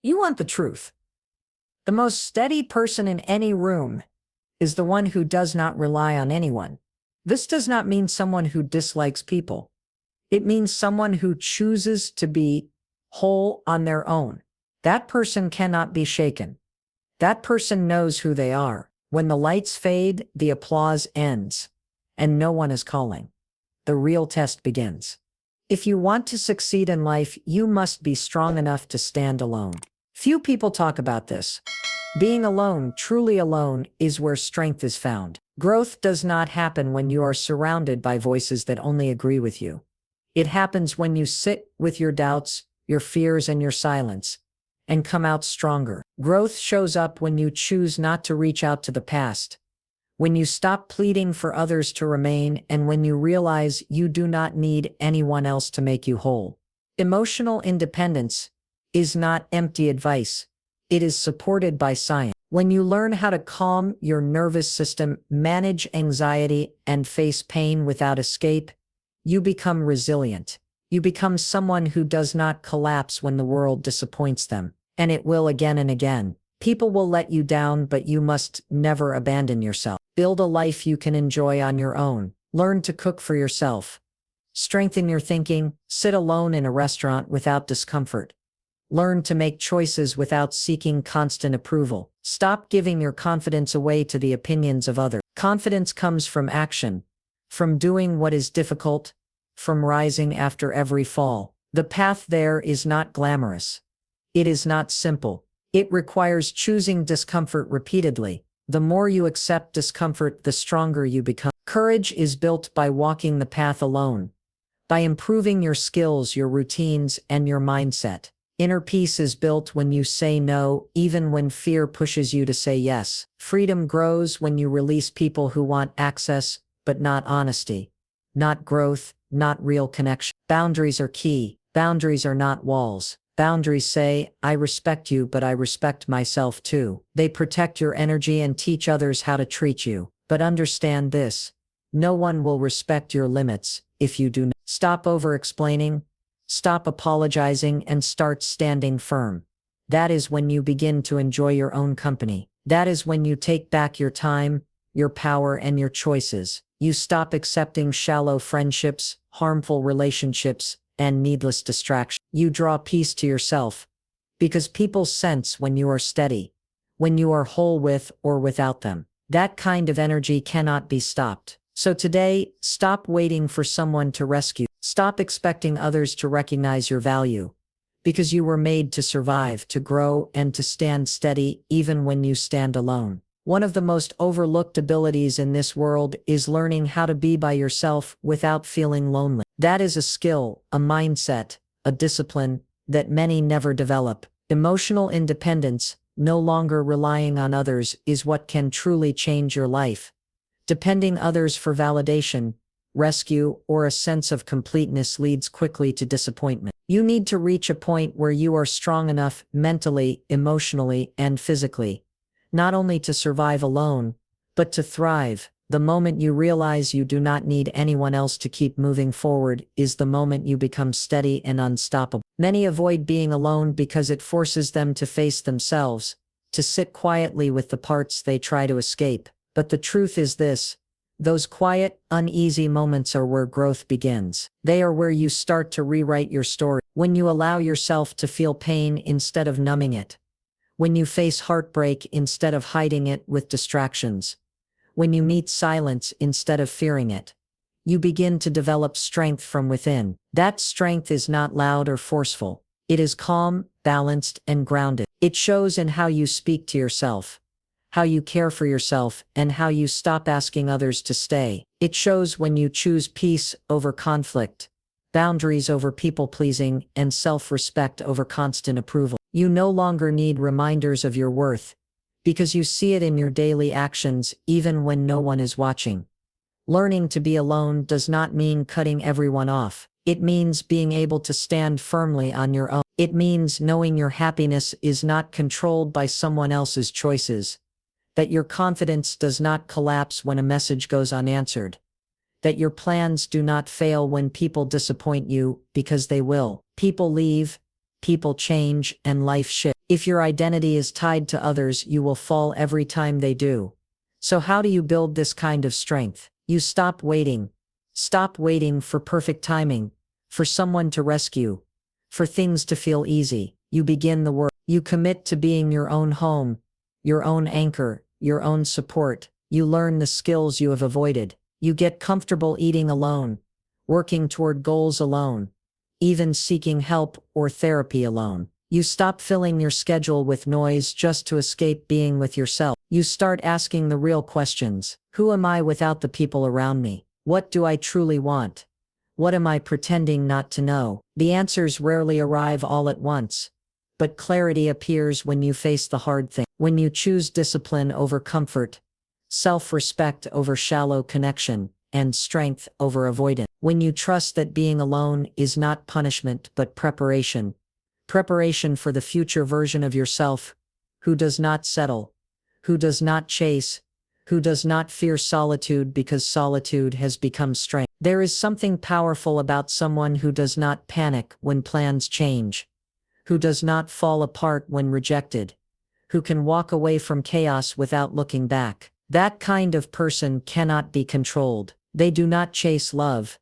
You want the truth. The most steady person in any room is the one who does not rely on anyone. This does not mean someone who dislikes people. It means someone who chooses to be whole on their own. That person cannot be shaken. That person knows who they are. When the lights fade, the applause ends, and no one is calling. The real test begins. If you want to succeed in life, you must be strong enough to stand alone. Few people talk about this. Being alone, truly alone, is where strength is found. Growth does not happen when you are surrounded by voices that only agree with you. It happens when you sit with your doubts, your fears, and your silence, and come out stronger. Growth shows up when you choose not to reach out to the past, when you stop pleading for others to remain, and when you realize you do not need anyone else to make you whole. Emotional independence is not empty advice. It is supported by science. When you learn how to calm your nervous system, manage anxiety, and face pain without escape, you become resilient. You become someone who does not collapse when the world disappoints them, and it will again and again. People will let you down, but you must never abandon yourself. Build a life you can enjoy on your own. Learn to cook for yourself. Strengthen your thinking. Sit alone in a restaurant without discomfort. Learn to make choices without seeking constant approval. Stop giving your confidence away to the opinions of others. Confidence comes from action, from doing what is difficult, from rising after every fall. The path there is not glamorous. It is not simple. It requires choosing discomfort repeatedly. The more you accept discomfort, the stronger you become. Courage is built by walking the path alone, by improving your skills, your routines, and your mindset. Inner peace is built when you say no, even when fear pushes you to say yes. Freedom grows when you release people who want access, but not honesty, not growth, not real connection. Boundaries are key. Boundaries are not walls. Boundaries say, I respect you, but I respect myself too. They protect your energy and teach others how to treat you. But understand this: no one will respect your limits if you do not. Stop over-explaining. Stop apologizing and start standing firm. That is when you begin to enjoy your own company. That is when you take back your time, your power, and your choices. You stop accepting shallow friendships, harmful relationships, and needless distraction. You draw peace to yourself, because people sense when you are steady, when you are whole with or without them. That kind of energy cannot be stopped. So today, stop waiting for someone to rescue. Stop expecting others to recognize your value, because you were made to survive, to grow, and to stand steady even when you stand alone. One of the most overlooked abilities in this world is learning how to be by yourself without feeling lonely. That is a skill, a mindset, a discipline that many never develop. Emotional independence, no longer relying on others, is what can truly change your life. Depending others for validation, rescue, or a sense of completeness leads quickly to disappointment. You need to reach a point where you are strong enough mentally, emotionally, and physically, not only to survive alone, but to thrive. The moment you realize you do not need anyone else to keep moving forward is the moment you become steady and unstoppable. Many avoid being alone because it forces them to face themselves, to sit quietly with the parts they try to escape. But the truth is this: those quiet, uneasy moments are where growth begins. They are where you start to rewrite your story. When you allow yourself to feel pain instead of numbing it. When you face heartbreak instead of hiding it with distractions. When you meet silence instead of fearing it. You begin to develop strength from within. That strength is not loud or forceful. It is calm, balanced, and grounded. It shows in how you speak to yourself, how you care for yourself, and how you stop asking others to stay. It shows when you choose peace over conflict, boundaries over people-pleasing, and self-respect over constant approval. You no longer need reminders of your worth, because you see it in your daily actions even when no one is watching. Learning to be alone does not mean cutting everyone off. It means being able to stand firmly on your own. It means knowing your happiness is not controlled by someone else's choices, that your confidence does not collapse when a message goes unanswered, that your plans do not fail when people disappoint you, because they will. People leave, people change and life shifts. If your identity is tied to others, you will fall every time they do. So how do you build this kind of strength? You stop waiting. Stop waiting for perfect timing, for someone to rescue, for things to feel easy. You begin the work. You commit to being your own home, your own anchor, your own support. You learn the skills you have avoided. You get comfortable eating alone, working toward goals alone, even seeking help or therapy alone. You stop filling your schedule with noise just to escape being with yourself. You start asking the real questions. Who am I without the people around me? What do I truly want? What am I pretending not to know? The answers rarely arrive all at once, but clarity appears when you face the hard thing. When you choose discipline over comfort, self-respect over shallow connection, and strength over avoidance. When you trust that being alone is not punishment but preparation. Preparation for the future version of yourself, who does not settle, who does not chase, who does not fear solitude because solitude has become strength. There is something powerful about someone who does not panic when plans change, who does not fall apart when rejected, who can walk away from chaos without looking back. That kind of person cannot be controlled. They do not chase love.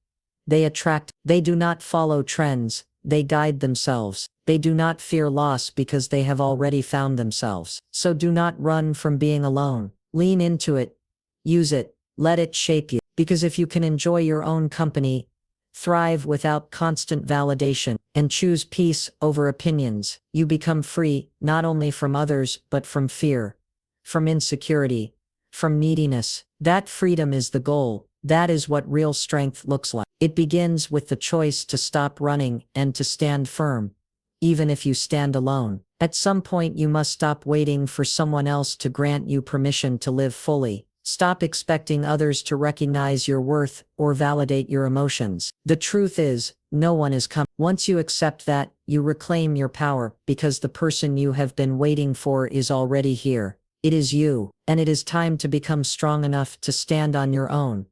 They attract. They do not follow trends. They guide themselves. They do not fear loss because they have already found themselves. So do not run from being alone. Lean into it. Use it. Let it shape you. Because if you can enjoy your own company, thrive without constant validation, and choose peace over opinions, you become free, not only from others, but from fear, from insecurity, from neediness. That freedom is the goal. That is what real strength looks like. It begins with the choice to stop running and to stand firm, even if you stand alone. At some point you must stop waiting for someone else to grant you permission to live fully. Stop expecting others to recognize your worth or validate your emotions. The truth is, no one is coming. Once you accept that, you reclaim your power, because the person you have been waiting for is already here. It is you, and it is time to become strong enough to stand on your own.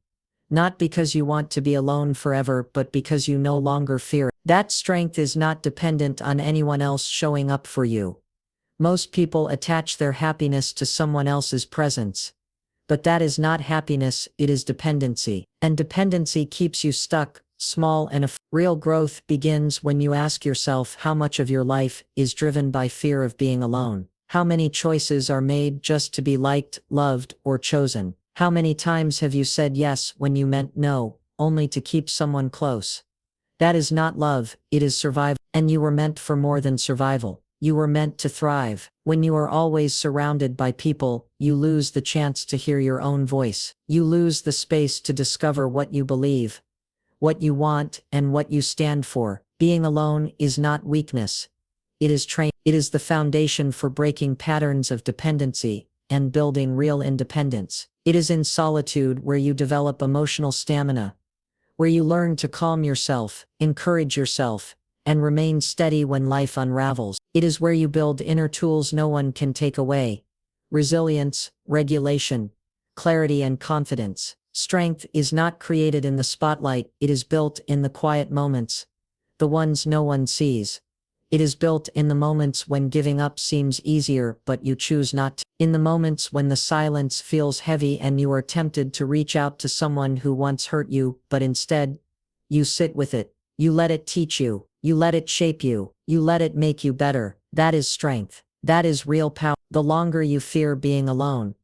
Not because you want to be alone forever, but because you no longer fear it. That strength is not dependent on anyone else showing up for you. Most people attach their happiness to someone else's presence. But that is not happiness, it is dependency. And dependency keeps you stuck, small and real growth begins when you ask yourself how much of your life is driven by fear of being alone. How many choices are made just to be liked, loved, or chosen? How many times have you said yes when you meant no, only to keep someone close? That is not love, it is survival. And you were meant for more than survival. You were meant to thrive. When you are always surrounded by people, you lose the chance to hear your own voice. You lose the space to discover what you believe, what you want, and what you stand for. Being alone is not weakness. It is training. It is the foundation for breaking patterns of dependency and building real independence. It is in solitude where you develop emotional stamina, where you learn to calm yourself, encourage yourself, and remain steady when life unravels. It is where you build inner tools no one can take away: resilience, regulation, clarity, and confidence. Strength is not created in the spotlight, it is built in the quiet moments, the ones no one sees. It is built in the moments when giving up seems easier but you choose not to. In the moments when the silence feels heavy and you are tempted to reach out to someone who once hurt you, but instead, you sit with it. You let it teach you. You let it shape you. You let it make you better. That is strength. That is real power. The longer you fear being alone,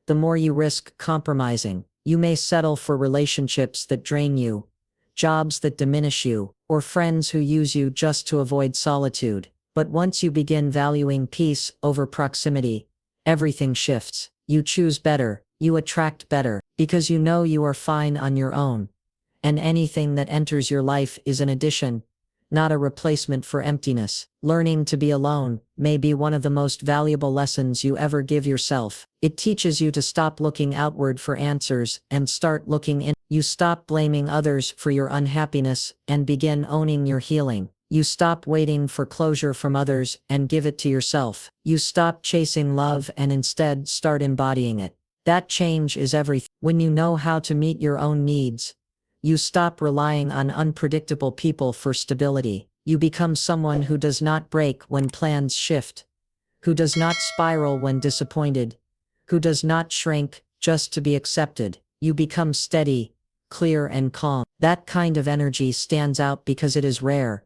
the more you risk compromising. You may settle for relationships that drain you, jobs that diminish you, or friends who use you just to avoid solitude. But once you begin valuing peace over proximity, everything shifts. You choose better, you attract better, because you know you are fine on your own. And anything that enters your life is an addition, not a replacement for emptiness. Learning to be alone may be one of the most valuable lessons you ever give yourself. It teaches you to stop looking outward for answers and start looking in. You stop blaming others for your unhappiness and begin owning your healing. You stop waiting for closure from others and give it to yourself. You stop chasing love and instead start embodying it. That change is everything. When you know how to meet your own needs, you stop relying on unpredictable people for stability. You become someone who does not break when plans shift, who does not spiral when disappointed, who does not shrink just to be accepted. You become steady, clear and calm. That kind of energy stands out because it is rare.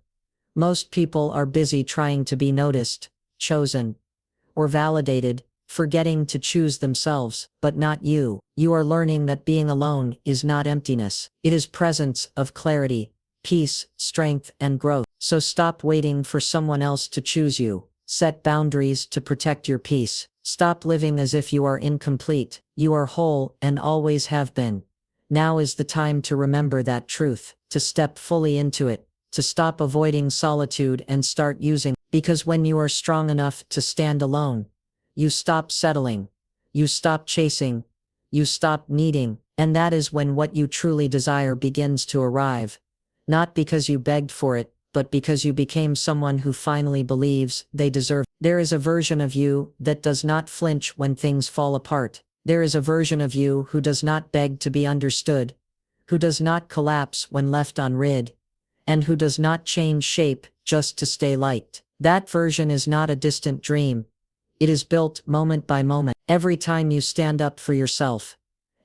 Most people are busy trying to be noticed, chosen, or validated, forgetting to choose themselves, but not you. You are learning that being alone is not emptiness. It is presence of clarity, peace, strength, and growth. So stop waiting for someone else to choose you. Set boundaries to protect your peace. Stop living as if you are incomplete. You are whole and always have been. Now is the time to remember that truth, to step fully into it, to stop avoiding solitude and start using, because when you are strong enough to stand alone, you stop settling, you stop chasing, you stop needing, and that is when what you truly desire begins to arrive. Not because you begged for it, but because you became someone who finally believes they deserve. There is a version of you that does not flinch when things fall apart. There is a version of you who does not beg to be understood, who does not collapse when left unrid, and who does not change shape just to stay liked. That version is not a distant dream. It is built moment by moment. Every time you stand up for yourself,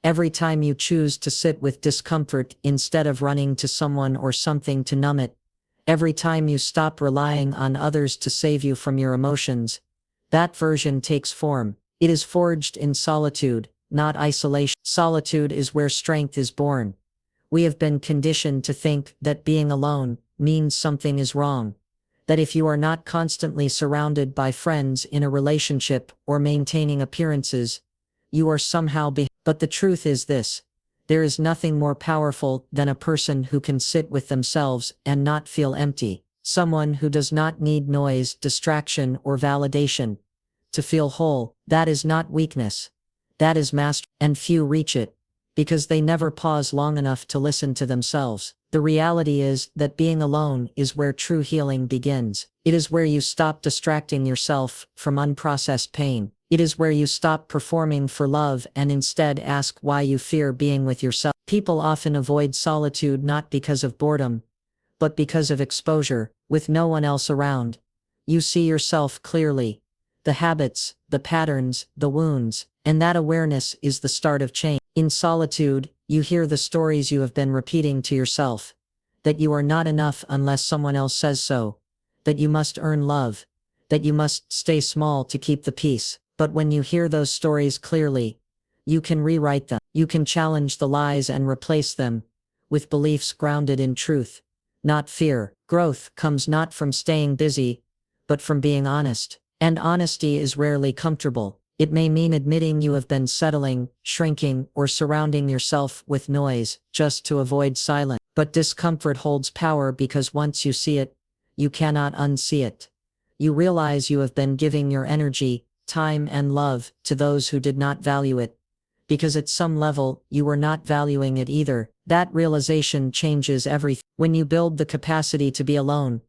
every time you choose to sit with discomfort instead of running to someone or something to numb it, every time you stop relying on others to save you from your emotions, that version takes form. It is forged in solitude, not isolation. Solitude is where strength is born. We have been conditioned to think that being alone means something is wrong, that if you are not constantly surrounded by friends in a relationship or maintaining appearances, you are somehow behind. But the truth is this: there is nothing more powerful than a person who can sit with themselves and not feel empty. Someone who does not need noise, distraction, or validation to feel whole. That is not weakness. That is mastery. And few reach it, because they never pause long enough to listen to themselves. The reality is that being alone is where true healing begins. It is where you stop distracting yourself from unprocessed pain. It is where you stop performing for love and instead ask why you fear being with yourself. People often avoid solitude not because of boredom, but because of exposure. With no one else around, you see yourself clearly. The habits, the patterns, the wounds, and that awareness is the start of change. In solitude, you hear the stories you have been repeating to yourself. That you are not enough unless someone else says so. That you must earn love. That you must stay small to keep the peace. But when you hear those stories clearly, you can rewrite them. You can challenge the lies and replace them with beliefs grounded in truth, not fear. Growth comes not from staying busy, but from being honest. And honesty is rarely comfortable. It may mean admitting you have been settling, shrinking, or surrounding yourself with noise just to avoid silence. But discomfort holds power because once you see it, you cannot unsee it. You realize you have been giving your energy, time, and love to those who did not value it, because at some level you were not valuing it either. That realization changes everything. When you build the capacity to be alone,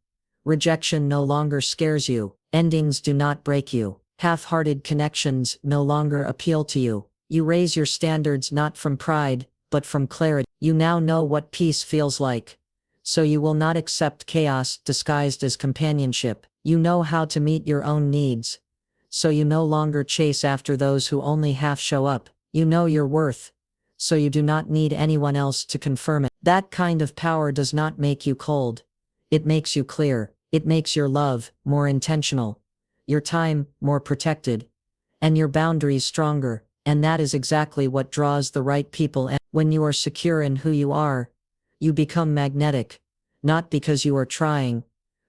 rejection no longer scares you. Endings do not break you. Half-hearted connections no longer appeal to you. You raise your standards not from pride, but from clarity. You now know what peace feels like, so you will not accept chaos disguised as companionship. You know how to meet your own needs, so you no longer chase after those who only half show up. You know your worth, so you do not need anyone else to confirm it. That kind of power does not make you cold. It makes you clear. It makes your love more intentional, your time more protected, and your boundaries stronger. And that is exactly what draws the right people. And when you are secure in who you are, you become magnetic, not because you are trying,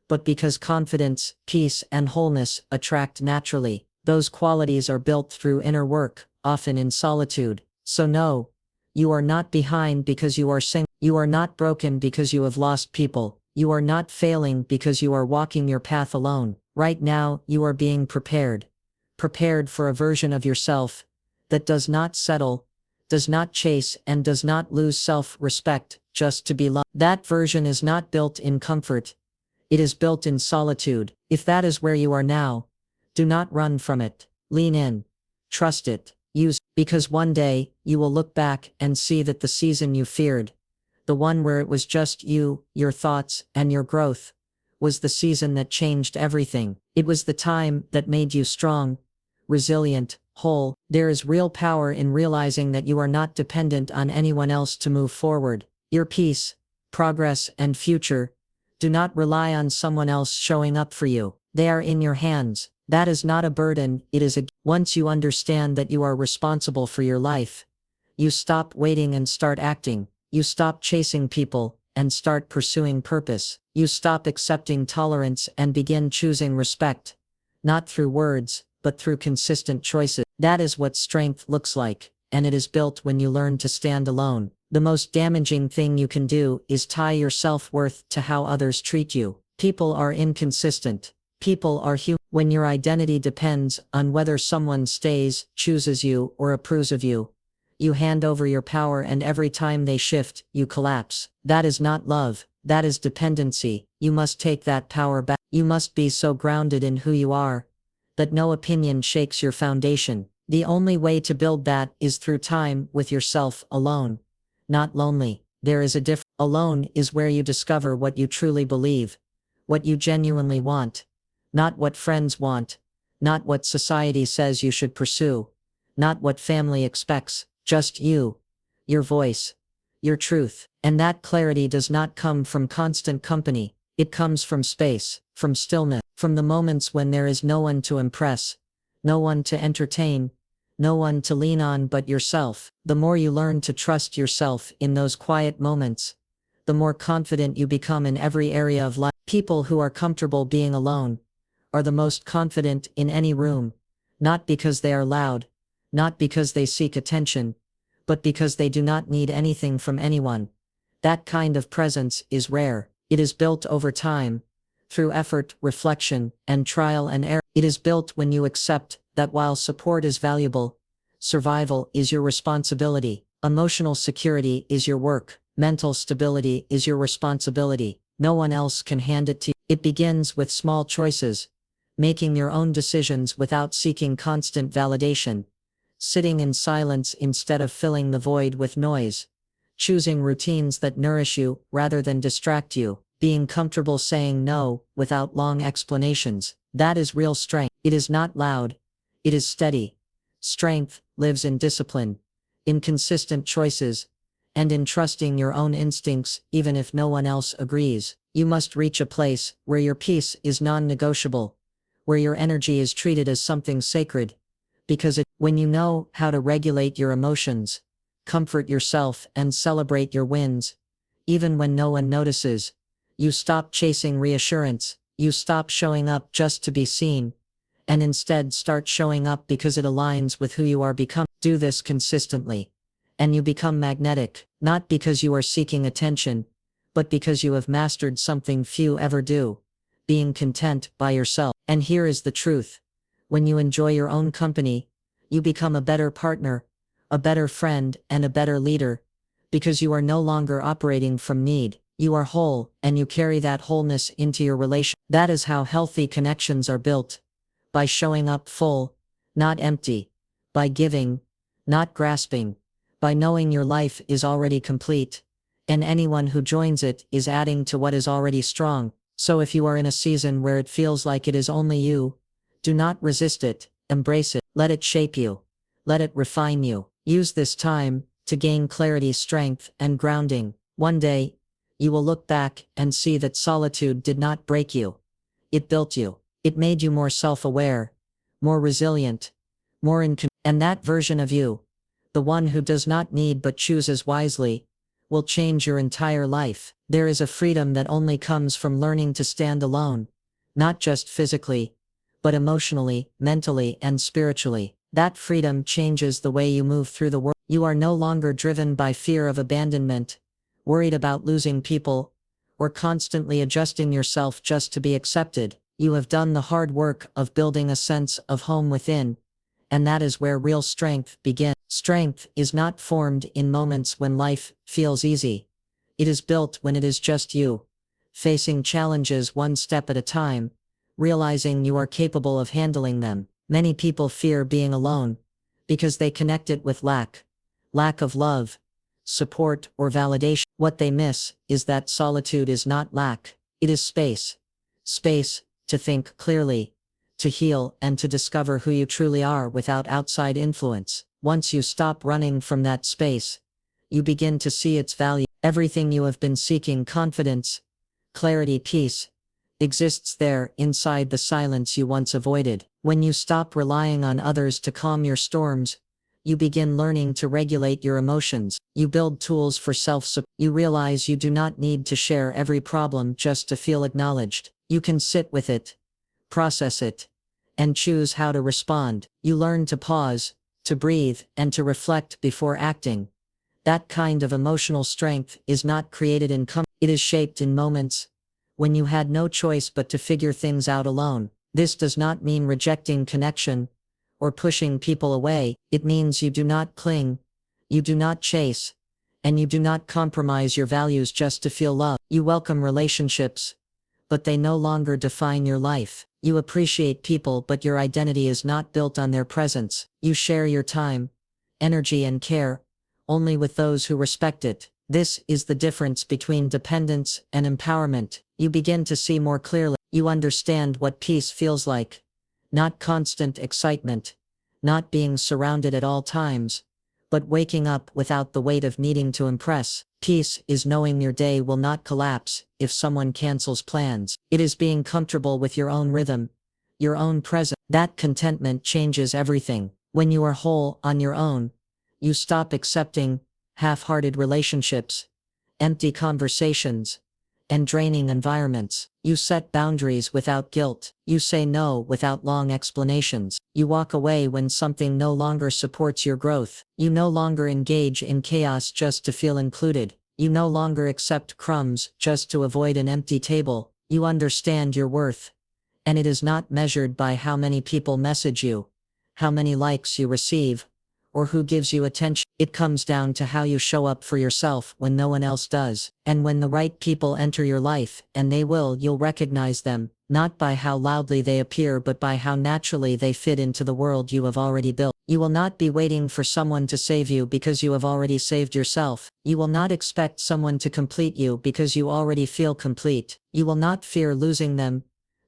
but because confidence, peace, and wholeness attract naturally. Those qualities are built through inner work, often in solitude. So no, you are not behind because you are single. You are not broken because you have lost people. You are not failing because you are walking your path alone. Right now, you are being prepared. Prepared for a version of yourself that does not settle, does not chase, and does not lose self-respect just to be loved. That version is not built in comfort. It is built in solitude. If that is where you are now, do not run from it. Lean in. Trust it. Use it. Because one day, you will look back and see that the season you feared, the one where it was just you, your thoughts, and your growth, was the season that changed everything. It was the time that made you strong, resilient, whole. There is real power in realizing that you are not dependent on anyone else to move forward. Your peace, progress, and future do not rely on someone else showing up for you. They are in your hands. That is not a burden, it is a. Once you understand that you are responsible for your life, you stop waiting and start acting. You stop chasing people and start pursuing purpose. You stop accepting tolerance and begin choosing respect, not through words, but through consistent choices. That is what strength looks like, and it is built when you learn to stand alone. The most damaging thing you can do is tie your self-worth to how others treat you. People are inconsistent. People are human. When your identity depends on whether someone stays, chooses you, or approves of you, you hand over your power, and every time they shift, you collapse. That is not love. That is dependency. You must take that power back. You must be so grounded in who you are that no opinion shakes your foundation. The only way to build that is through time with yourself alone. Not lonely. There is a difference. Alone is where you discover what you truly believe, what you genuinely want, not what friends want, not what society says you should pursue, not what family expects, just you, your voice, your truth. And that clarity does not come from constant company. It comes from space, from stillness, from the moments when there is no one to impress, no one to entertain, no one to lean on but yourself. The more you learn to trust yourself in those quiet moments, the more confident you become in every area of life. People who are comfortable being alone are the most confident in any room, not because they are loud, not because they seek attention, but because they do not need anything from anyone. That kind of presence is rare. It is built over time, through effort, reflection, and trial and error. It is built when you accept that while support is valuable, survival is your responsibility. Emotional security is your work. Mental stability is your responsibility. No one else can hand it to you. It begins with small choices, making your own decisions without seeking constant validation, sitting in silence instead of filling the void with noise, choosing routines that nourish you rather than distract you, being comfortable saying no without long explanations. That is real strength. It is not loud. It is steady. Strength lives in discipline, in consistent choices, and in trusting your own instincts even if no one else agrees. You must reach a place where your peace is non-negotiable, where your energy is treated as something sacred, because when you know how to regulate your emotions, comfort yourself, and celebrate your wins, even when no one notices, you stop chasing reassurance. You stop showing up just to be seen, and instead start showing up because it aligns with who you are becoming. Do this consistently, and you become magnetic, not because you are seeking attention, but because you have mastered something few ever do: being content by yourself. And here is the truth: when you enjoy your own company, you become a better partner, a better friend, and a better leader, because you are no longer operating from need. You are whole, and you carry that wholeness into your relation. That is how healthy connections are built: by showing up full, not empty; by giving, not grasping; by knowing your life is already complete, and anyone who joins it is adding to what is already strong. So if you are in a season where it feels like it is only you, do not resist it, embrace it. Let it shape you. Let it refine you. Use this time to gain clarity, strength, and grounding. One day, you will look back and see that solitude did not break you. It built you. It made you more self-aware, more resilient, and that version of you, the one who does not need but chooses wisely, will change your entire life. There is a freedom that only comes from learning to stand alone, not just physically, but emotionally, mentally, and spiritually. That freedom changes the way you move through the world. You are no longer driven by fear of abandonment, worried about losing people, or constantly adjusting yourself just to be accepted. You have done the hard work of building a sense of home within, and that is where real strength begins. Strength is not formed in moments when life feels easy. It is built when it is just you, facing challenges one step at a time, realizing you are capable of handling them. Many people fear being alone because they connect it with lack of love, support, or validation. What they miss is that solitude is not lack, it is space. space to think clearly, to heal, and to discover who you truly are without outside influence. Once you stop running from that space, you begin to see its value. Everything you have been seeking, confidence, clarity, peace, exists there inside the silence you once avoided. When you stop relying on others to calm your storms, you begin learning to regulate your emotions. You build tools for self-support. You realize you do not need to share every problem just to feel acknowledged. You can sit with it, process it, and choose how to respond. You learn to pause, to breathe, and to reflect before acting. That kind of emotional strength is not created in comfort. It is shaped in moments when you had no choice but to figure things out alone. This does not mean rejecting connection or pushing people away. It means you do not cling, you do not chase, and you do not compromise your values just to feel love. You welcome relationships, but they no longer define your life. You appreciate people, but your identity is not built on their presence. You share your time, energy, and care only with those who respect it. This is the difference between dependence and empowerment. You begin to see more clearly. You understand what peace feels like. Not constant excitement, not being surrounded at all times, but waking up without the weight of needing to impress. Peace is knowing your day will not collapse if someone cancels plans. It is being comfortable with your own rhythm, your own presence. That contentment changes everything. When you are whole on your own, you stop accepting half-hearted relationships, empty conversations, and draining environments. You set boundaries without guilt. You say no without long explanations. You walk away when something no longer supports your growth. You no longer engage in chaos just to feel included. You no longer accept crumbs just to avoid an empty table. You understand your worth, and it is not measured by how many people message you, how many likes you receive, or who gives you attention. It comes down to how you show up for yourself when no one else does. And when the right people enter your life, and they will, you'll recognize them, not by how loudly they appear but by how naturally they fit into the world you have already built. You will not be waiting for someone to save you because you have already saved yourself. You will not expect someone to complete you because you already feel complete. You will not fear losing them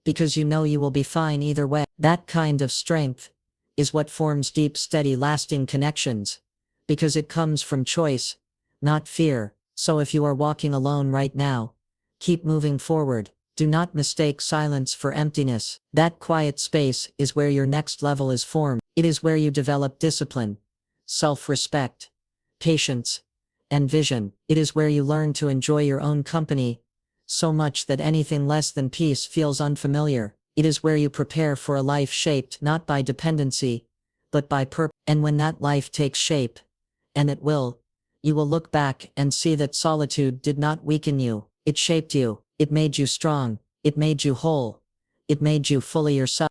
because you know you will be fine either way. That kind of strength is what forms deep, steady, lasting connections, because it comes from choice, not fear. So if you are walking alone right now, keep moving forward. Do not mistake silence for emptiness. That quiet space is where your next level is formed. It is where you develop discipline, self-respect, patience, and vision. It is where you learn to enjoy your own company so much that anything less than peace feels unfamiliar. It is where you prepare for a life shaped not by dependency, but by purpose. And when that life takes shape, and it will, you will look back and see that solitude did not weaken you. It shaped you. It made you strong. It made you whole. It made you fully yourself.